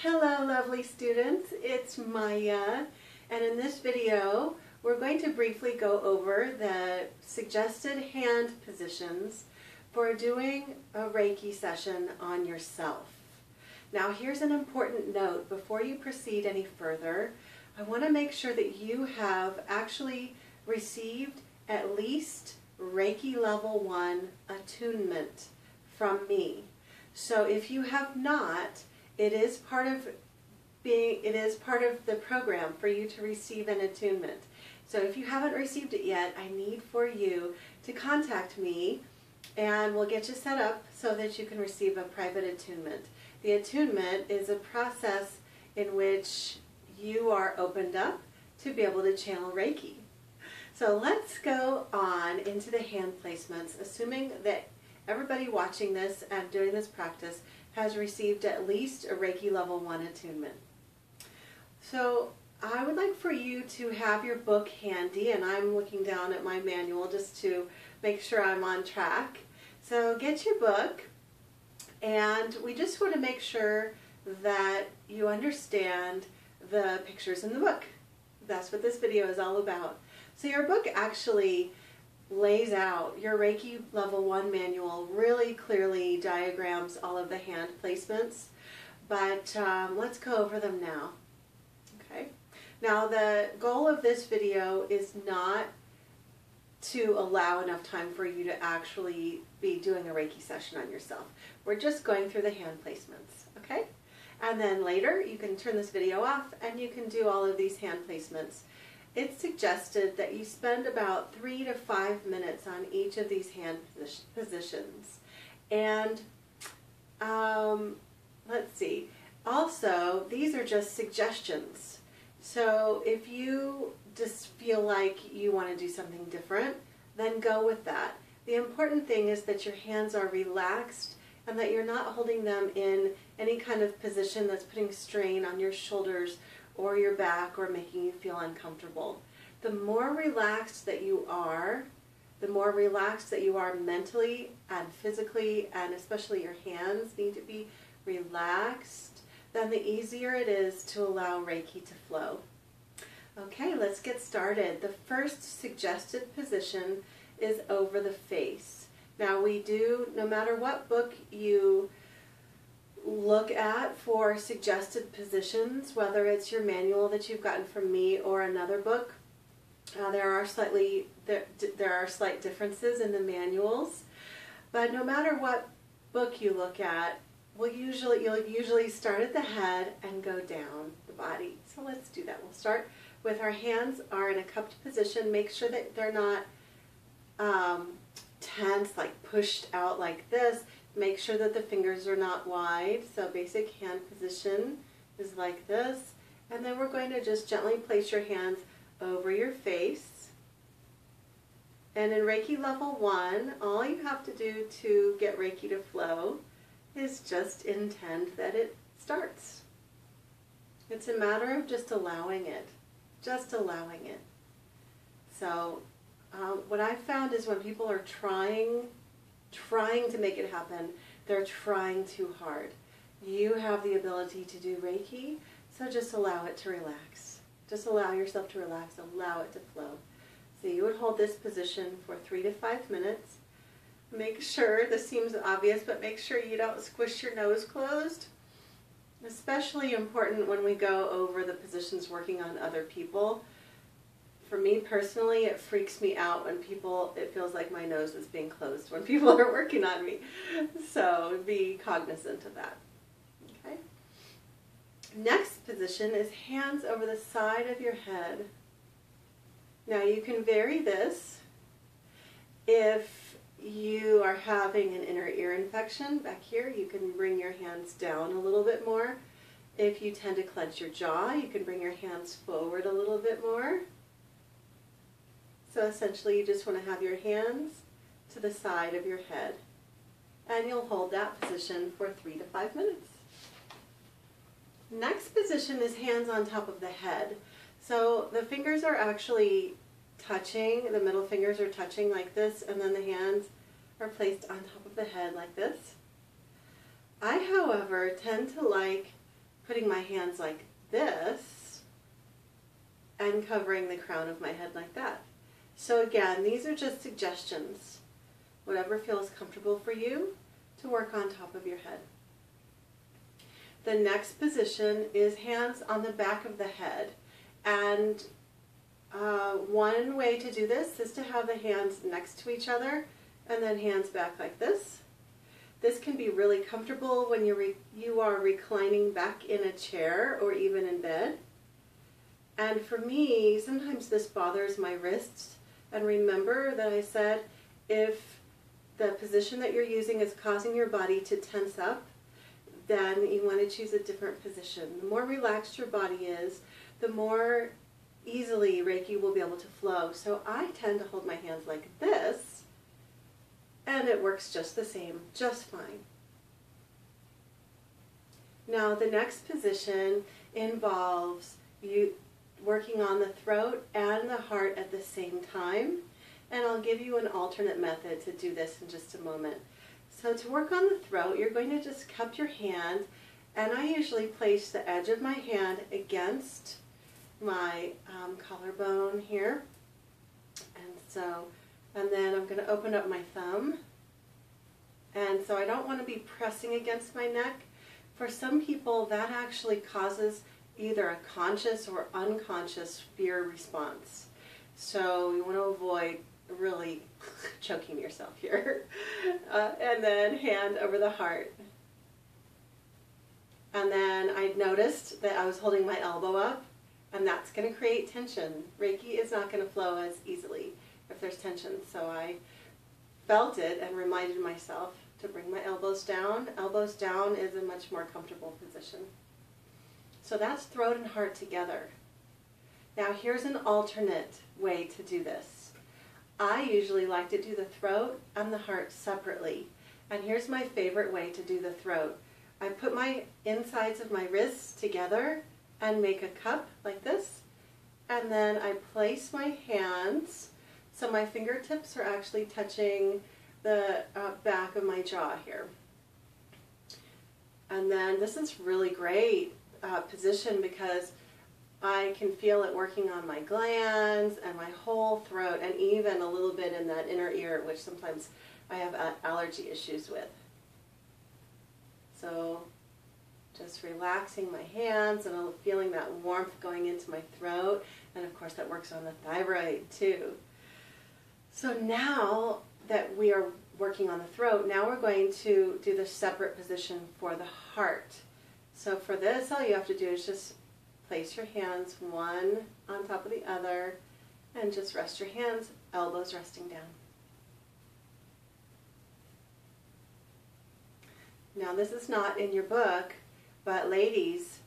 Hello lovely students, it's Maya, and in this video we're going to briefly go over the suggested hand positions for doing a Reiki session on yourself. Now here's an important note. Before you proceed any further, I want to make sure that you have actually received at least Reiki level 1 attunement from me. So if you have not, it is part of the program for you to receive an attunement. So if you haven't received it yet, I need for you to contact me and we'll get you set up so that you can receive a private attunement. The attunement is a process in which you are opened up to be able to channel Reiki. So let's go on into the hand placements, assuming that everybody watching this and doing this practice has received at least a Reiki level 1 attunement. So I would like for you to have your book handy, and I'm looking down at my manual just to make sure I'm on track. So get your book, and we just want to make sure that you understand the pictures in the book. That's what this video is all about. So your book actually lays out your Reiki level 1 manual, really clearly diagrams all of the hand placements, but let's go over them now. Okay. Now the goal of this video is not to allow enough time for you to actually be doing a Reiki session on yourself. We're just going through the hand placements, okay? And then later you can turn this video off and you can do all of these hand placements. It's suggested that you spend about 3 to 5 minutes on each of these hand positions. And let's see, also these are just suggestions. So if you just feel like you want to do something different, then go with that. The important thing is that your hands are relaxed and that you're not holding them in any kind of position that's putting strain on your shoulders or your back or making you feel uncomfortable. The more relaxed that you are, the more relaxed that you are mentally and physically, and especially your hands need to be relaxed, then the easier it is to allow Reiki to flow. Okay, let's get started. The first suggested position is over the face. Now we do, no matter what book you look at for suggested positions, whether it's your manual that you've gotten from me or another book, there are slight differences in the manuals. But no matter what book you look at, you'll usually start at the head and go down the body. So let's do that. We'll start with our hands are in a cupped position. Make sure that they're not tense, like pushed out like this. Make sure that the fingers are not wide. So basic hand position is like this. And then we're going to just gently place your hands over your face. And in Reiki level 1, all you have to do to get Reiki to flow is just intend that it starts. It's a matter of just allowing it. Just allowing it. So what I've found is when people are trying to make it happen, they're trying too hard. You have the ability to do Reiki, so just allow it to relax. Just allow yourself to relax, allow it to flow. So you would hold this position for 3 to 5 minutes. Make sure, this seems obvious, but make sure you don't squish your nose closed. Especially important when we go over the positions working on other people. For me personally, it freaks me out when it feels like my nose is being closed when people are working on me. So be cognizant of that. Okay. Next position is hands over the side of your head. Now you can vary this if you are having an inner ear infection back here. You can bring your hands down a little bit more. If you tend to clench your jaw, you can bring your hands forward a little bit more. So essentially you just want to have your hands to the side of your head. And you'll hold that position for 3 to 5 minutes. Next position is hands on top of the head. So the fingers are actually touching, the middle fingers are touching like this, and then the hands are placed on top of the head like this. I, however, tend to like putting my hands like this and covering the crown of my head like that. So again, these are just suggestions. Whatever feels comfortable for you to work on top of your head. The next position is hands on the back of the head. And one way to do this is to have the hands next to each other and then hands back like this. This can be really comfortable when you are reclining back in a chair or even in bed. And for me, sometimes this bothers my wrists. And remember that I said if the position that you're using is causing your body to tense up, then you want to choose a different position. The more relaxed your body is, the more easily Reiki will be able to flow. So I tend to hold my hands like this, and it works just the same, just fine. Now the next position involves you working on the throat and the heart at the same time, and I'll give you an alternate method to do this in just a moment. So to work on the throat, you're going to just cup your hand, and I usually place the edge of my hand against my collarbone here, and then I'm going to open up my thumb, and so I don't want to be pressing against my neck. For some people, that actually causes either a conscious or unconscious fear response. So you want to avoid really choking yourself here. And then hand over the heart. And then I noticed that I was holding my elbow up, and that's going to create tension. Reiki is not going to flow as easily if there's tension. So I felt it and reminded myself to bring my elbows down. Elbows down is a much more comfortable position. So that's throat and heart together. Now here's an alternate way to do this. I usually like to do the throat and the heart separately. And here's my favorite way to do the throat. I put my insides of my wrists together and make a cup like this. And then I place my hands so my fingertips are actually touching the back of my jaw here. And then this is really great position because I can feel it working on my glands and my whole throat, and even a little bit in that inner ear, which sometimes I have allergy issues with. So just relaxing my hands and feeling that warmth going into my throat, and of course that works on the thyroid too. So now that we are working on the throat, now we're going to do the separate position for the heart. So for this, all you have to do is just place your hands one on top of the other and just rest your hands, elbows resting down. Now this is not in your book, but ladies,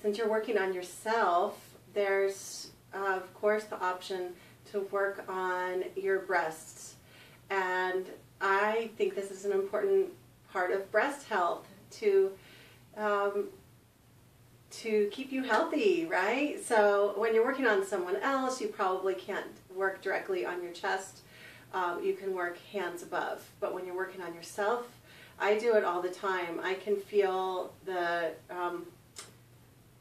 since you're working on yourself, there's of course the option to work on your breasts. And I think this is an important part of breast health to keep you healthy, right? So when you're working on someone else, you probably can't work directly on your chest. You can work hands above. But when you're working on yourself, I do it all the time. I can feel the,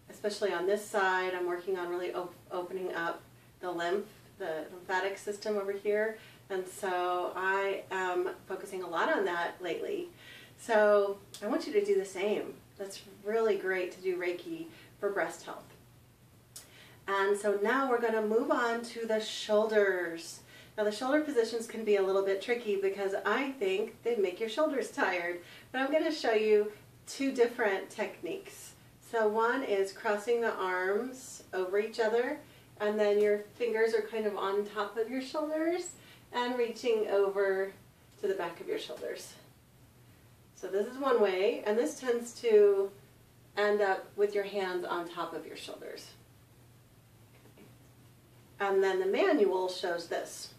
especially on this side, I'm working on really opening up the lymphatic system over here. And so I am focusing a lot on that lately. So I want you to do the same. That's really great to do Reiki for breast health. And so now we're going to move on to the shoulders. Now the shoulder positions can be a little bit tricky because I think they make your shoulders tired. But I'm going to show you two different techniques. So one is crossing the arms over each other, and then your fingers are kind of on top of your shoulders and reaching over to the back of your shoulders. So this is one way, and this tends to end up with your hands on top of your shoulders. And then the manual shows this.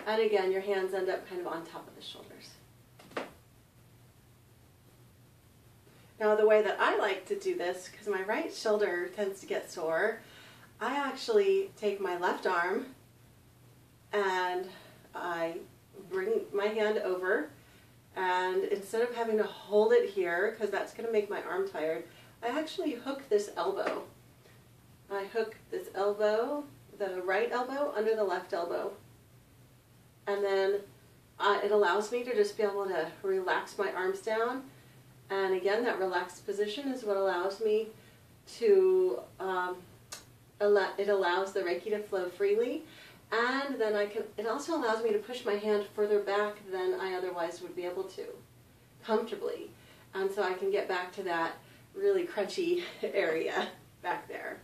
And again, your hands end up kind of on top of the shoulders. Now the way that I like to do this, because my right shoulder tends to get sore, I actually take my left arm and I bring my hand over And instead of having to hold it here, because that's going to make my arm tired, I actually hook this elbow. I hook this elbow, the right elbow, under the left elbow. And then it allows me to just be able to relax my arms down. And again, that relaxed position is what allows me to, it allows the Reiki to flow freely. And then it also allows me to push my hand further back than I otherwise would be able to, comfortably. And so I can get back to that really crunchy area back there.